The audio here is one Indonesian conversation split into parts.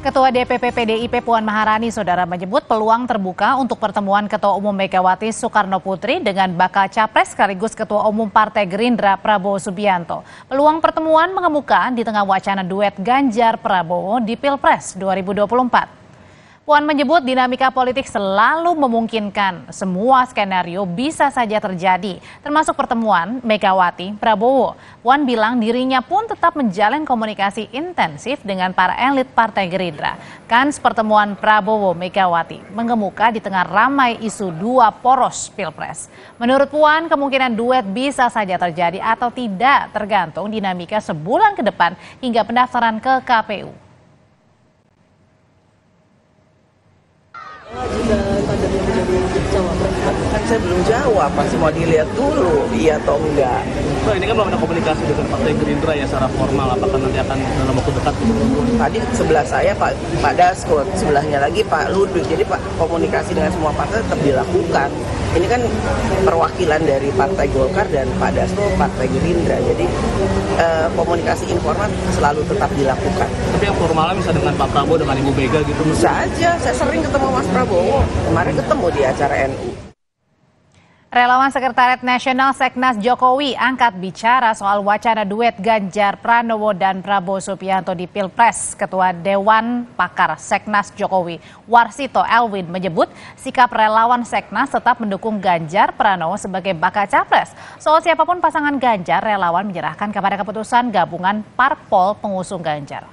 Ketua DPP PDIP Puan Maharani, saudara, menyebut peluang terbuka untuk pertemuan Ketua Umum Megawati Soekarno Putri dengan bakal capres sekaligus Ketua Umum Partai Gerindra Prabowo Subianto. Peluang pertemuan mengemuka di tengah wacana duet Ganjar Prabowo di Pilpres 2024. Puan menyebut dinamika politik selalu memungkinkan semua skenario bisa saja terjadi, termasuk pertemuan Megawati Prabowo. Puan bilang dirinya pun tetap menjalin komunikasi intensif dengan para elit Partai Gerindra. Kans pertemuan Prabowo Megawati mengemuka di tengah ramai isu dua poros Pilpres. Menurut Puan, kemungkinan duet bisa saja terjadi atau tidak tergantung dinamika sebulan ke depan hingga pendaftaran ke KPU. Jika kadernya menjadi cawapres, kan saya belum jawab, masih mau dilihat dulu iya atau enggak. Nah, ini kan belum ada komunikasi dengan Partai Gerindra ya secara formal, apakah nanti akan dalam waktu dekat? Tadi sebelah saya Pak Dasko, sebelahnya lagi Pak Ludwig, jadi komunikasi dengan semua partai tetap dilakukan. Ini kan perwakilan dari Partai Golkar dan Pak Dasko Partai Gerindra, jadi komunikasi informal selalu tetap dilakukan. Tapi yang formalnya bisa dengan Pak Prabowo, dengan Ibu Mega gitu? Bisa aja, saya sering ketemu Mas Prabowo, kemarin ketemu di acara NU. Relawan Sekretariat Nasional Seknas Jokowi angkat bicara soal wacana duet Ganjar Pranowo dan Prabowo Subianto di Pilpres. Ketua Dewan Pakar Seknas Jokowi, Warsito Elwin, menyebut sikap relawan Seknas tetap mendukung Ganjar Pranowo sebagai bakal capres. Soal siapapun pasangan Ganjar, relawan menyerahkan kepada keputusan gabungan parpol pengusung Ganjar.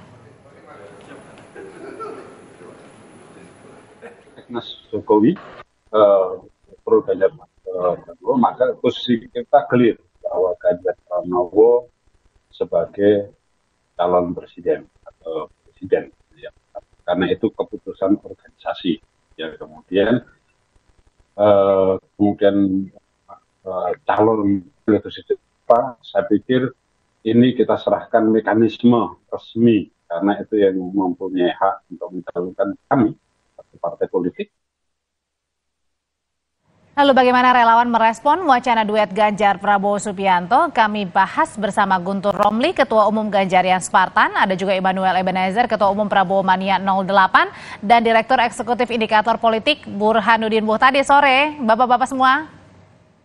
Seknas Jokowi pro Ganjar Pranowo, maka posisi kita clear bahwa Ganjar Pranowo sebagai calon presiden atau presiden, ya. Karena itu keputusan organisasi. Ya, kemudian calon presiden apa? Saya pikir ini kita serahkan mekanisme resmi, karena itu yang mempunyai hak untuk mencalonkan kami partai politik. Lalu bagaimana relawan merespon wacana duet Ganjar Prabowo Subianto? Kami bahas bersama Guntur Romli, Ketua Umum Ganjarian Spartan, ada juga Immanuel Ebenezer, Ketua Umum Prabowo Mania 08, dan Direktur Eksekutif Indikator Politik Burhanuddin Muhtadi. Sore, Bapak-Bapak semua.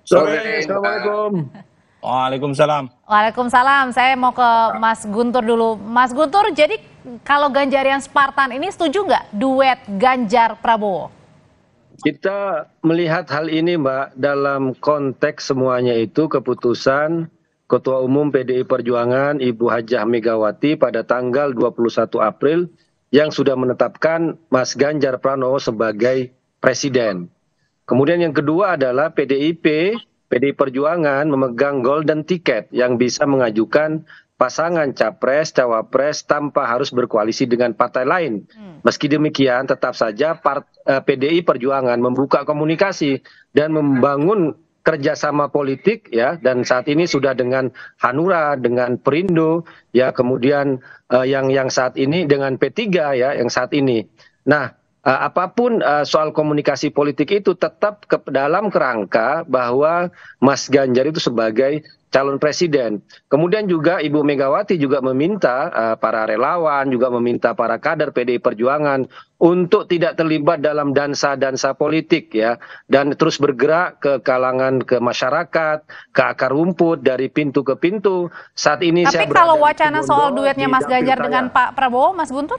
Sore, Assalamualaikum. Waalaikumsalam. Waalaikumsalam. Saya mau ke Mas Guntur dulu. Mas Guntur, jadi kalau Ganjarian Spartan ini setuju nggak duet Ganjar Prabowo? Kita melihat hal ini, Mbak, dalam konteks semuanya itu keputusan Ketua Umum PDI Perjuangan Ibu Hajah Megawati pada tanggal 21 April yang sudah menetapkan Mas Ganjar Pranowo sebagai presiden. Kemudian yang kedua adalah PDI Perjuangan memegang golden ticket yang bisa mengajukan pasangan capres, cawapres tanpa harus berkoalisi dengan partai lain. Meski demikian, tetap saja PDI Perjuangan membuka komunikasi dan membangun kerjasama politik, ya. Dan saat ini sudah dengan Hanura, dengan Perindo, ya. Kemudian yang saat ini dengan P3, ya, yang saat ini. Nah, apapun soal komunikasi politik itu tetap dalam kerangka bahwa Mas Ganjar itu sebagai calon presiden. Kemudian juga Ibu Megawati juga meminta para relawan, juga meminta para kader PDI Perjuangan untuk tidak terlibat dalam dansa-dansa politik, ya, dan terus bergerak ke kalangan, ke masyarakat, ke akar rumput dari pintu ke pintu. Saat ini tapi kalau wacana soal duetnya Mas Ganjar dengan Pak Prabowo, Mas Guntur?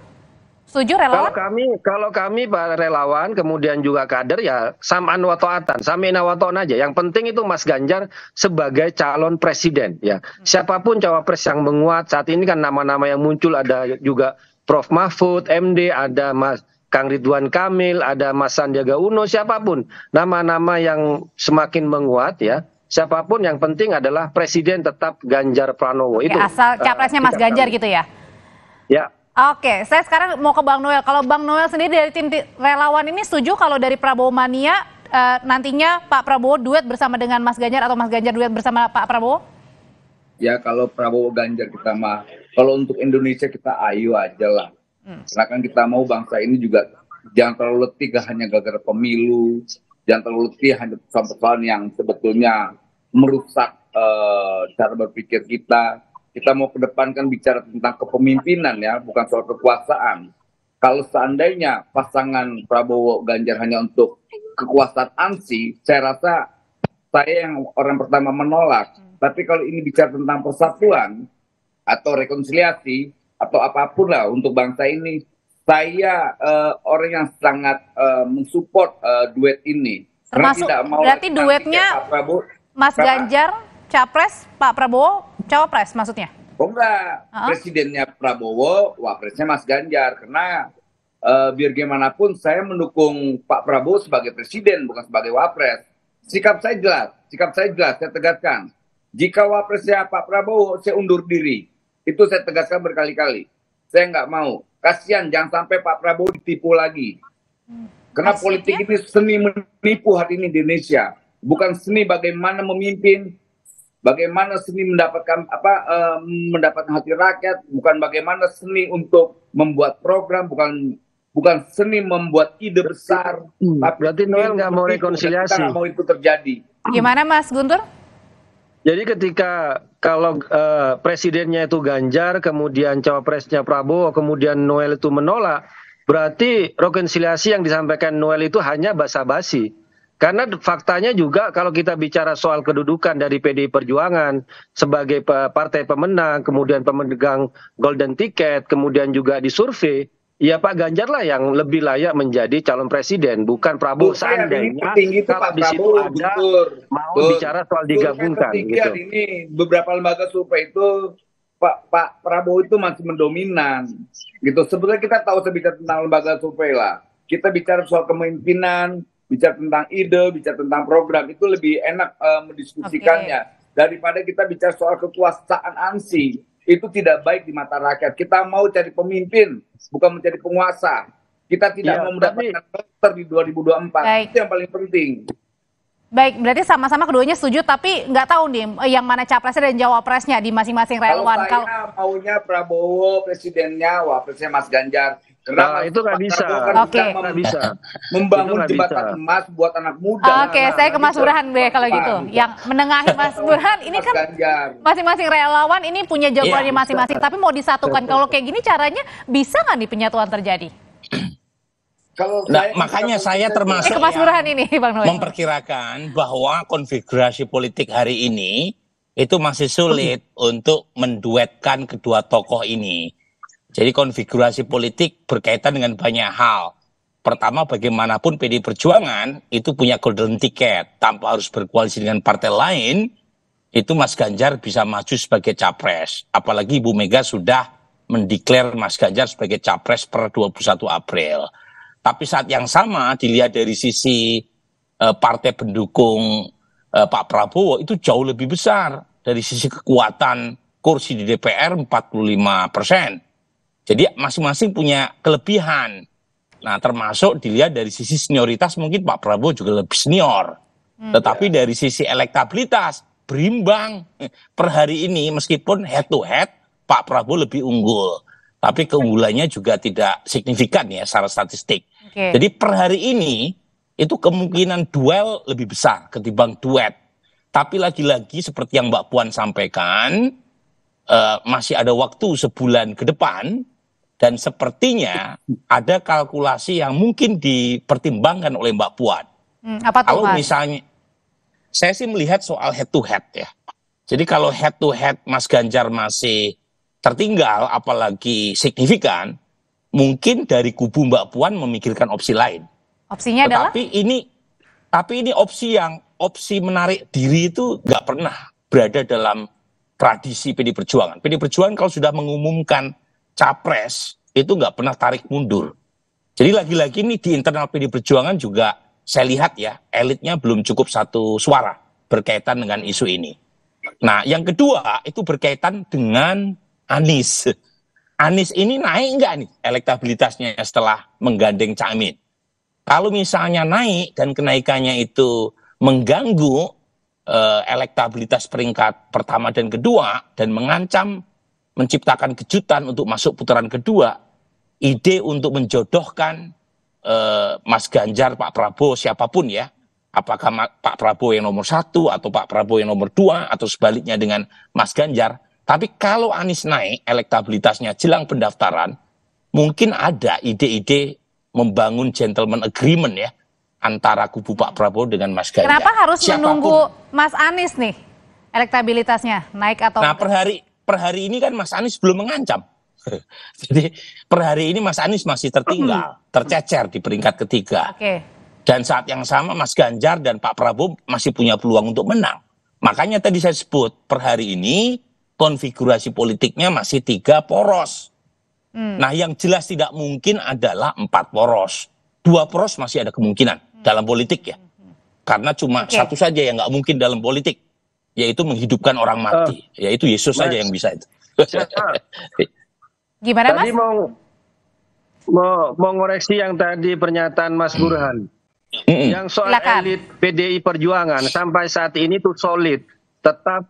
Setuju relawan? Kalau kami para relawan kemudian juga kader, ya sam'an wa ta'atan, sami'na wa ta'na aja. Yang penting itu Mas Ganjar sebagai calon presiden, ya. Siapapun cawapres yang menguat saat ini kan nama-nama yang muncul ada juga Prof Mahfud MD, ada Mas Kang Ridwan Kamil, ada Mas Sandiaga Uno, siapapun nama-nama yang semakin menguat, ya. Siapapun yang penting adalah presiden tetap Ganjar Pranowo. Oke, itu asal capresnya Mas Ganjar gitu ya. Ya. Oke, saya sekarang mau ke Bang Noel. Kalau Bang Noel sendiri dari tim relawan ini setuju kalau dari Prabowo Mania nantinya Pak Prabowo duet bersama dengan Mas Ganjar atau Mas Ganjar duet bersama Pak Prabowo? Ya kalau Prabowo Ganjar kita mah, kalau untuk Indonesia kita ayo aja lah. Karena kan kita mau bangsa ini juga jangan terlalu letih hanya gara-gara pemilu, jangan terlalu letih hanya persoalan yang sebetulnya merusak cara berpikir kita. Kita mau ke depan kan bicara tentang kepemimpinan, ya, bukan soal kekuasaan. kalau seandainya pasangan Prabowo Ganjar hanya untuk kekuasaan ANSI, saya rasa saya yang orang pertama menolak. Tapi kalau ini bicara tentang persatuan atau rekonsiliasi atau apapun lah untuk bangsa ini, saya orang yang sangat mensupport duet ini. Termasuk berarti duetnya Pak Prabowo, Mas Ganjar capres, Pak Prabowo cawapres maksudnya? Oh enggak, presidennya Prabowo, wapresnya Mas Ganjar. Karena biar gimana pun saya mendukung Pak Prabowo sebagai presiden, bukan sebagai wapres. Sikap saya jelas, saya tegaskan. Jika wapresnya Pak Prabowo, saya undur diri. Itu saya tegaskan berkali-kali. Saya nggak mau. Kasihan, jangan sampai Pak Prabowo ditipu lagi. Karena politik ini seni menipu hari ini di Indonesia. Bukan seni bagaimana memimpin, bagaimana seni mendapatkan mendapatkan hati rakyat, bukan bagaimana seni untuk membuat program, bukan seni membuat ide besar. Berarti Noel nggak mau rekonsiliasi. Kita nggak mau itu terjadi. Gimana Mas Guntur? Jadi ketika kalau presidennya itu Ganjar, kemudian cawapresnya Prabowo, kemudian Noel itu menolak, berarti rekonsiliasi yang disampaikan Noel itu hanya basa-basi. Karena faktanya juga kalau kita bicara soal kedudukan dari PDI Perjuangan sebagai partai pemenang, kemudian pemegang golden ticket, kemudian juga disurvei, ya Pak Ganjar lah yang lebih layak menjadi calon presiden, bukan Prabowo. Seandainya kalau di situ ada mau bicara soal digabungkan. Gitu. Ini beberapa lembaga survei itu Pak Prabowo itu masih mendominan. Gitu. Sebetulnya kita tahu bicara tentang lembaga survei lah. Kita bicara soal kepemimpinan, bicara tentang ide, bicara tentang program, itu lebih enak mendiskusikannya daripada kita bicara soal kekuasaan ANSI. Itu tidak baik di mata rakyat. Kita mau cari pemimpin, bukan mencari penguasa. Kita tidak mau mendapatkan voter di 2024. Baik. Itu yang paling penting. Baik, berarti sama-sama keduanya setuju, tapi nggak tahu nih yang mana capresnya dan jawapresnya di masing-masing relawan. Kalau saya maunya Prabowo presidennya, wapresnya Mas Ganjar. Karena itu nggak bisa. Nggak bisa. Membangun jembatan emas buat anak muda. Oke, saya ke Mas Burhan deh kalau gitu. Yang menengahi Mas Burhan, ini kan masing-masing relawan ini punya jawabannya masing-masing, tapi mau disatukan. Kalau kayak gini caranya bisa nggak nih penyatuan terjadi? Makanya saya termasuk Mas Burhan ini, Bang Noel, memperkirakan bahwa konfigurasi politik hari ini itu masih sulit untuk menduetkan kedua tokoh ini. Jadi konfigurasi politik berkaitan dengan banyak hal. Pertama, bagaimanapun PDI Perjuangan itu punya golden ticket. Tanpa harus berkoalisi dengan partai lain, itu Mas Ganjar bisa maju sebagai capres. Apalagi Ibu Mega sudah mendeklar Mas Ganjar sebagai capres per 21 April. Tapi saat yang sama, dilihat dari sisi partai pendukung Pak Prabowo, itu jauh lebih besar. Dari sisi kekuatan kursi di DPR 45%. Jadi masing-masing punya kelebihan. Nah, termasuk dilihat dari sisi senioritas mungkin Pak Prabowo juga lebih senior. Tetapi dari sisi elektabilitas berimbang per hari ini meskipun head to head Pak Prabowo lebih unggul. Tapi keunggulannya juga tidak signifikan ya secara statistik. Jadi per hari ini itu kemungkinan duel lebih besar ketimbang duet. Tapi lagi-lagi seperti yang Mbak Puan sampaikan, masih ada waktu sebulan ke depan. Dan sepertinya ada kalkulasi yang mungkin dipertimbangkan oleh Mbak Puan. Apa tuh, kalau misalnya, saya sih melihat soal head to head ya. Jadi kalau head to head Mas Ganjar masih tertinggal, apalagi signifikan, mungkin dari kubu Mbak Puan memikirkan opsi lain. Opsinya adalah? Tapi ini opsi menarik diri itu nggak pernah berada dalam tradisi PD Perjuangan. PD Perjuangan kalau sudah mengumumkan capres itu nggak pernah tarik mundur. Jadi lagi-lagi ini di internal PD Perjuangan juga saya lihat ya elitnya belum cukup satu suara berkaitan dengan isu ini. Nah yang kedua itu berkaitan dengan Anies. Anies ini naik nggak nih elektabilitasnya setelah menggandeng Caimin? Kalau misalnya naik dan kenaikannya itu mengganggu elektabilitas peringkat pertama dan kedua dan mengancam menciptakan kejutan untuk masuk putaran kedua, ide untuk menjodohkan Mas Ganjar, Pak Prabowo, siapapun ya, apakah Pak Prabowo yang nomor 1 atau Pak Prabowo yang nomor 2 atau sebaliknya dengan Mas Ganjar. Tapi kalau Anies naik elektabilitasnya jelang pendaftaran, mungkin ada ide-ide membangun gentleman agreement ya antara kubu Pak Prabowo dengan Mas Ganjar. Kenapa harus Siapapun. menunggu Mas Anies nih elektabilitasnya naik atau Nah, per hari ini kan Mas Anies belum mengancam. Jadi per hari ini Mas Anies masih tertinggal, tercecer di peringkat ketiga. Oke. Dan saat yang sama Mas Ganjar dan Pak Prabowo masih punya peluang untuk menang. Makanya tadi saya sebut per hari ini konfigurasi politiknya masih 3 poros. Nah, yang jelas tidak mungkin adalah 4 poros. 2 poros masih ada kemungkinan dalam politik ya. Karena cuma satu saja yang nggak mungkin dalam politik, yaitu menghidupkan orang mati. Yaitu Yesus saja yang bisa itu. Gimana Mas? Tadi mau ngoreksi yang tadi pernyataan Mas Burhan. Yang soal Silakan. elit PDI Perjuangan sampai saat ini tuh solid, tetap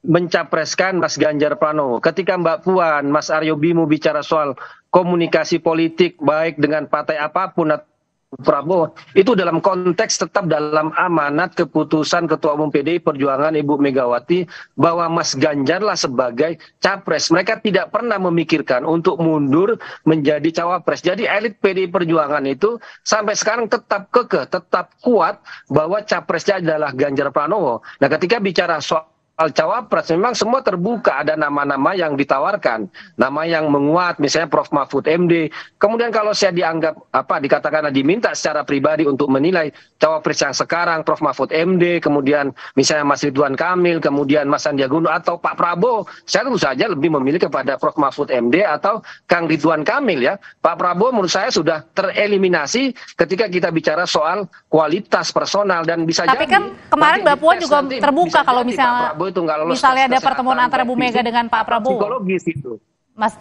mencapreskan Mas Ganjar Pranowo. Ketika Mbak Puan, Mas Aryo Bimo bicara soal komunikasi politik baik dengan partai apapun atau Prabowo, itu dalam konteks tetap dalam amanat keputusan Ketua Umum PDI Perjuangan Ibu Megawati bahwa Mas Ganjar lah sebagai capres. Mereka tidak pernah memikirkan untuk mundur menjadi cawapres. Jadi elit PDI Perjuangan itu sampai sekarang tetap kekeh, tetap kuat bahwa capresnya adalah Ganjar Pranowo. Nah, ketika bicara soal cawapres memang semua terbuka, ada nama-nama yang ditawarkan, nama yang menguat, misalnya Prof Mahfud MD. Kemudian kalau saya dianggap dikatakan diminta secara pribadi untuk menilai cawapres yang sekarang Prof Mahfud MD, kemudian misalnya Mas Ridwan Kamil, kemudian Mas Sandiaga Uno atau Pak Prabowo, saya tentu saja lebih memilih kepada Prof Mahfud MD atau Kang Ridwan Kamil ya. Pak Prabowo menurut saya sudah tereliminasi ketika kita bicara soal kualitas personal dan bisa Tapi jadi. kan kemarin Mbak Puan juga nanti terbuka bisa kalau jadi misalnya Pak Prabowo itu nggak lolos misalnya tes ada kesehatan, pertemuan antara Bu Mega fisik, dengan Pak Prabowo. psikologis itu. Mas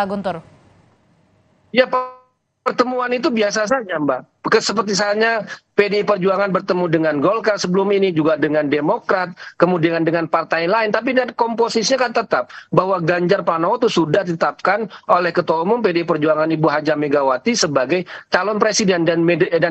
Guntur. Ya, pertemuan itu biasa saja, Mbak. Seperti misalnya PDI Perjuangan bertemu dengan Golkar sebelum ini, juga dengan Demokrat, kemudian dengan partai lain. Tapi dari komposisinya kan tetap bahwa Ganjar Pranowo itu sudah ditetapkan oleh Ketua Umum PDI Perjuangan Ibu Haja Megawati sebagai calon presiden, dan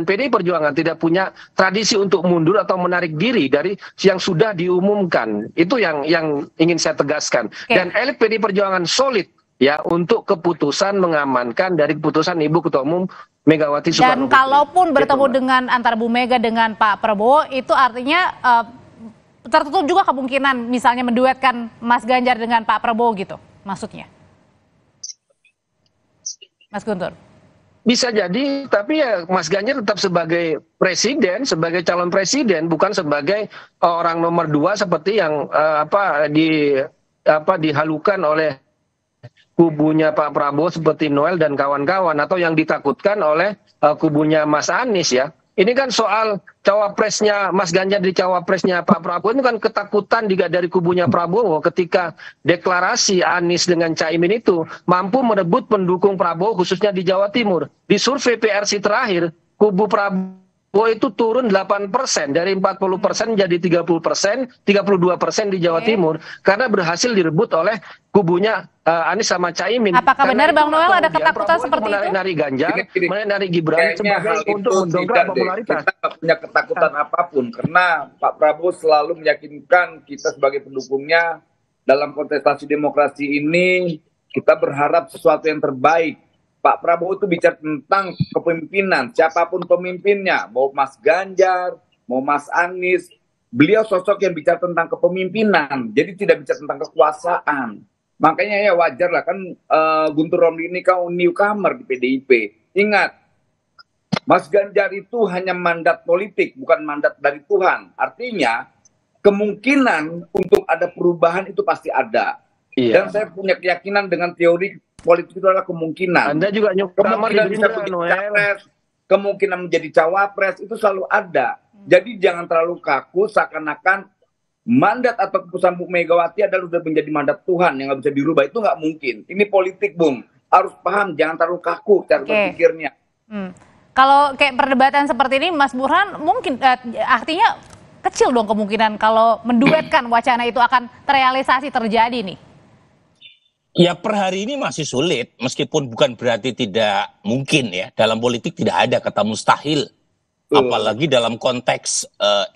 PDI Perjuangan tidak punya tradisi untuk mundur atau menarik diri dari yang sudah diumumkan. Itu yang ingin saya tegaskan. Dan elit PDI Perjuangan solid ya untuk keputusan mengamankan dari keputusan Ibu Ketua Umum Megawati Soekarno Dan Putri. kalaupun bertemu Gitu, dengan antara Bu Mega dengan Pak Prabowo, itu artinya tertutup juga kemungkinan misalnya menduetkan Mas Ganjar dengan Pak Prabowo gitu maksudnya. Mas Guntur. Bisa jadi, tapi ya Mas Ganjar tetap sebagai presiden, sebagai calon presiden, bukan sebagai orang nomor 2 seperti yang dihalukan oleh kubunya Pak Prabowo seperti Noel dan kawan-kawan, atau yang ditakutkan oleh kubunya Mas Anies ya. Ini kan soal cawapresnya Mas Ganjar di cawapresnya Pak Prabowo, itu kan ketakutan juga dari kubunya Prabowo ketika deklarasi Anies dengan Caimin itu mampu merebut pendukung Prabowo khususnya di Jawa Timur. Di survei PRC terakhir, kubu Prabowo itu turun 8%, dari 40% jadi 30%, 32% di Jawa Timur, karena berhasil direbut oleh kubunya Anies sama Caimin. Apakah Karena benar Bang Noel ada kemudian ketakutan Prabowo seperti itu? menarik Ganjar, menarik Gibran Kayaknya sebagai hal itu untuk mendongkrak tidak deh. popularitas. Kita nggak punya ketakutan apapun karena Pak Prabowo selalu meyakinkan kita sebagai pendukungnya dalam kontestasi demokrasi ini kita berharap sesuatu yang terbaik. Pak Prabowo itu bicara tentang kepemimpinan, siapapun pemimpinnya, mau Mas Ganjar, mau Mas Anies, beliau sosok yang bicara tentang kepemimpinan, jadi tidak bicara tentang kekuasaan. Makanya ya wajar lah kan Guntur Romli ini kan newcomer di PDIP. Ingat, Mas Ganjar itu hanya mandat politik, bukan mandat dari Tuhan. Artinya kemungkinan untuk ada perubahan itu pasti ada. Iya. Dan saya punya keyakinan dengan teori politik itu adalah kemungkinan. Anda juga newcomer di Kemungkinan bisa Gerindra, menjadi Noel. capres, kemungkinan menjadi cawapres itu selalu ada. Jadi jangan terlalu kaku seakan-akan mandat atau keputusan Bu Megawati adalah sudah menjadi mandat Tuhan yang nggak bisa dirubah. Itu nggak mungkin. Ini politik, Bung. Harus paham, jangan terlalu kaku cara berpikirnya. Kalau kayak perdebatan seperti ini, Mas Burhan, mungkin artinya kecil dong kemungkinan kalau menduetkan wacana itu akan terrealisasi terjadi nih. Ya per hari ini masih sulit, meskipun bukan berarti tidak mungkin ya. Dalam politik tidak ada kata mustahil. Apalagi dalam konteks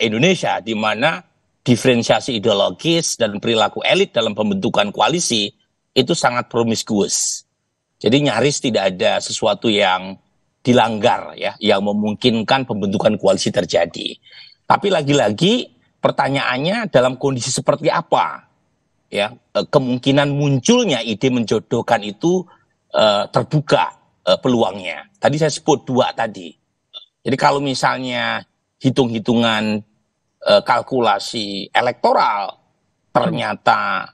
Indonesia, di mana diferensiasi ideologis dan perilaku elit dalam pembentukan koalisi itu sangat promiskuous. Jadi nyaris tidak ada sesuatu yang dilanggar ya, yang memungkinkan pembentukan koalisi terjadi. Tapi lagi-lagi pertanyaannya dalam kondisi seperti apa ya kemungkinan munculnya ide menjodohkan itu terbuka peluangnya. Tadi saya sebut dua tadi. Jadi kalau misalnya hitung-hitungan kalkulasi elektoral ternyata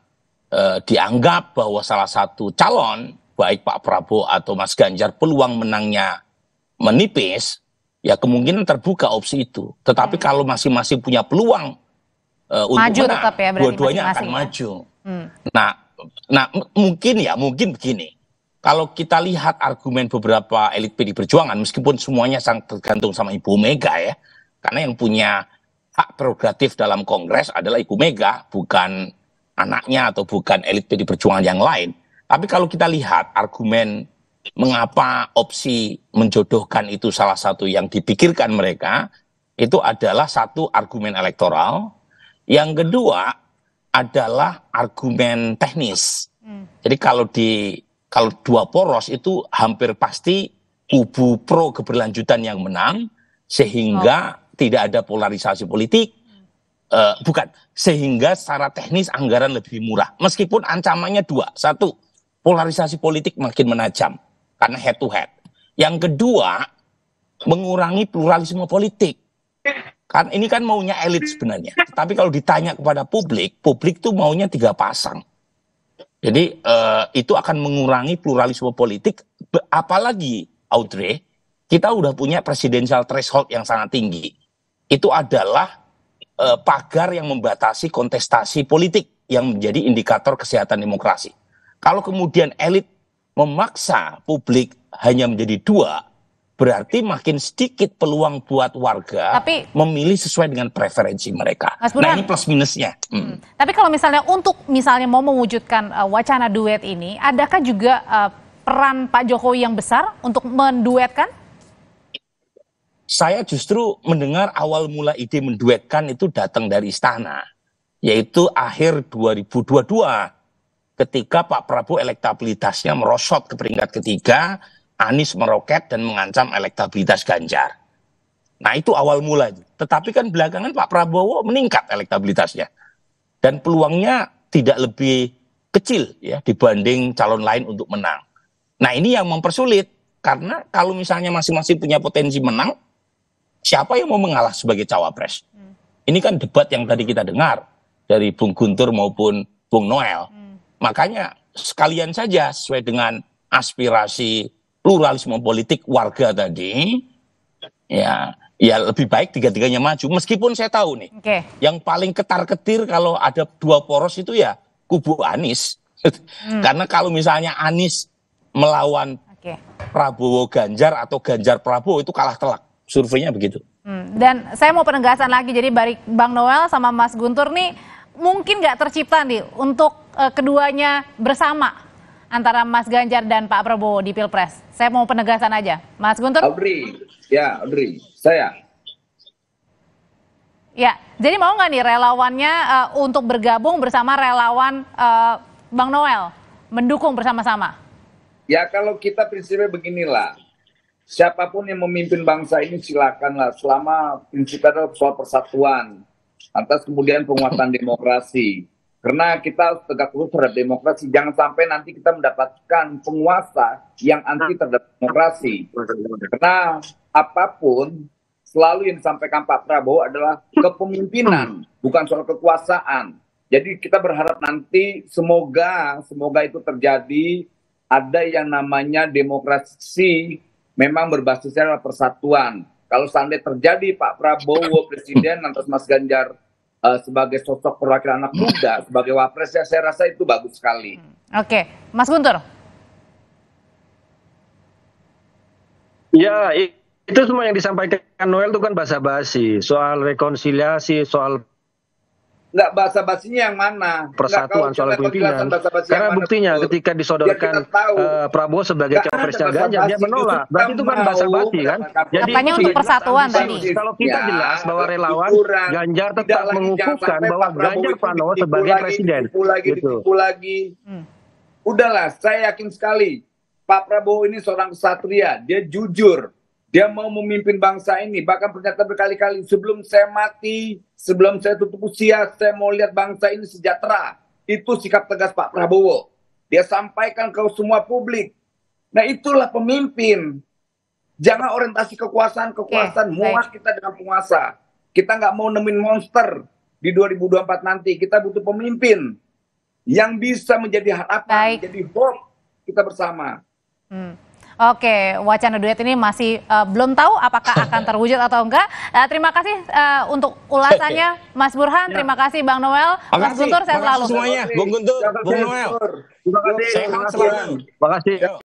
dianggap bahwa salah satu calon baik Pak Prabowo atau Mas Ganjar peluang menangnya menipis, ya kemungkinan terbuka opsi itu. Tetapi kalau masing-masing punya peluang untuk maju menang, tetap ya, berarti dua-duanya akan masing-masing ya? maju. Nah, mungkin begini. Kalau kita lihat argumen beberapa elit PD Perjuangan, meskipun semuanya sangat tergantung sama Ibu Mega ya, karena yang punya hak prerogatif dalam Kongres adalah Ibu Mega, bukan anaknya atau bukan elit PD Perjuangan yang lain. Tapi kalau kita lihat argumen mengapa opsi menjodohkan itu salah satu yang dipikirkan mereka, itu adalah satu argumen elektoral, yang kedua adalah argumen teknis. Jadi kalau dua poros itu hampir pasti kubu pro keberlanjutan yang menang, sehingga tidak ada polarisasi politik, sehingga secara teknis anggaran lebih murah. Meskipun ancamannya dua, satu polarisasi politik makin menajam karena head to head. Yang kedua, mengurangi pluralisme politik. Kan ini kan maunya elit sebenarnya. Tapi kalau ditanya kepada publik tuh maunya 3 pasang. Jadi itu akan mengurangi pluralisme politik. Apalagi Audrey, kita udah punya presidential threshold yang sangat tinggi. Itu adalah pagar yang membatasi kontestasi politik yang menjadi indikator kesehatan demokrasi. Kalau kemudian elit memaksa publik hanya menjadi 2, berarti makin sedikit peluang buat warga memilih sesuai dengan preferensi mereka. Nah ini plus minusnya. Tapi kalau misalnya mau mewujudkan wacana duet ini, adakah juga peran Pak Jokowi yang besar untuk menduetkan? Saya justru mendengar awal mula ide menduetkan itu datang dari istana, yaitu akhir 2022. Ketika Pak Prabowo elektabilitasnya merosot ke peringkat ketiga, Anies meroket dan mengancam elektabilitas Ganjar. Nah itu awal mula. Tetapi kan belakangan Pak Prabowo meningkat elektabilitasnya. Dan peluangnya tidak lebih kecil ya dibanding calon lain untuk menang. Nah ini yang mempersulit. Karena kalau misalnya masing-masing punya potensi menang, siapa yang mau mengalah sebagai cawapres? Ini kan debat yang tadi kita dengar dari Bung Guntur maupun Bung Noel. Makanya sekalian saja sesuai dengan aspirasi pluralisme politik warga tadi, ya lebih baik tiga-tiganya maju. Meskipun saya tahu nih, yang paling ketar-ketir kalau ada 2 poros itu ya kubu Anies. Karena kalau misalnya Anies melawan Prabowo Ganjar atau Ganjar Prabowo itu kalah telak. Surveinya begitu. Dan saya mau penegasan lagi, jadi Bang Noel sama Mas Guntur nih mungkin nggak tercipta nih untuk keduanya bersama antara Mas Ganjar dan Pak Prabowo di Pilpres. Saya mau penegasan aja. Mas Guntur? Audrey, saya. Ya, jadi mau nggak nih relawannya untuk bergabung bersama relawan Bang Noel, mendukung bersama-sama? Ya kalau kita prinsipnya beginilah, siapapun yang memimpin bangsa ini silakanlah, selama prinsipnya adalah soal persatuan, atas kemudian penguatan demokrasi. Karena kita harus tegak lurus terhadap demokrasi. Jangan sampai nanti kita mendapatkan penguasa yang anti terhadap demokrasi. Karena apapun, selalu yang disampaikan Pak Prabowo adalah kepemimpinan, bukan soal kekuasaan. Jadi kita berharap nanti semoga itu terjadi, ada yang namanya demokrasi memang berbasisnya adalah persatuan. Kalau seandainya terjadi Pak Prabowo Presiden, lantas Mas Ganjar sebagai sosok perwakilan anak muda, sebagai wapres, ya saya rasa itu bagus sekali. Oke, Mas Guntur. Ya, itu semua yang disampaikan Noel itu kan basa-basi, soal rekonsiliasi, soal Nggak basa-basinya yang mana? Persatuan soal pimpinan. Karena buktinya ketika disodorkan Prabowo sebagai cawapresnya Ganjar, dia menolak. Berarti itu kan basa-basi kan? Jadi katanya untuk persatuan tadi. Kalau kita jelas bahwa relawan Ganjar tetap mengukuhkan bahwa Ganjar Pranowo sebagai presiden. Ditipu lagi. Udahlah, saya yakin sekali Pak Prabowo ini seorang kesatria, dia jujur, dia mau memimpin bangsa ini. Bahkan pernyataan berkali-kali, sebelum saya mati, sebelum saya tutup usia, saya mau lihat bangsa ini sejahtera. Itu sikap tegas Pak Prabowo. Dia sampaikan ke semua publik. Nah itulah pemimpin. Jangan orientasi kekuasaan, muas kita dengan penguasa. Kita nggak mau nemuin monster di 2024 nanti. Kita butuh pemimpin yang bisa menjadi harapan, menjadi hope kita bersama. Oke, wacana duet ini masih belum tahu apakah akan terwujud atau enggak. Terima kasih untuk ulasannya, Mas Burhan. Terima kasih, Bang Noel. Mas Guntur, sehat selalu. Semuanya, Bung Guntur, Bung Noel. Terima kasih. Sehat selalu. Terima kasih.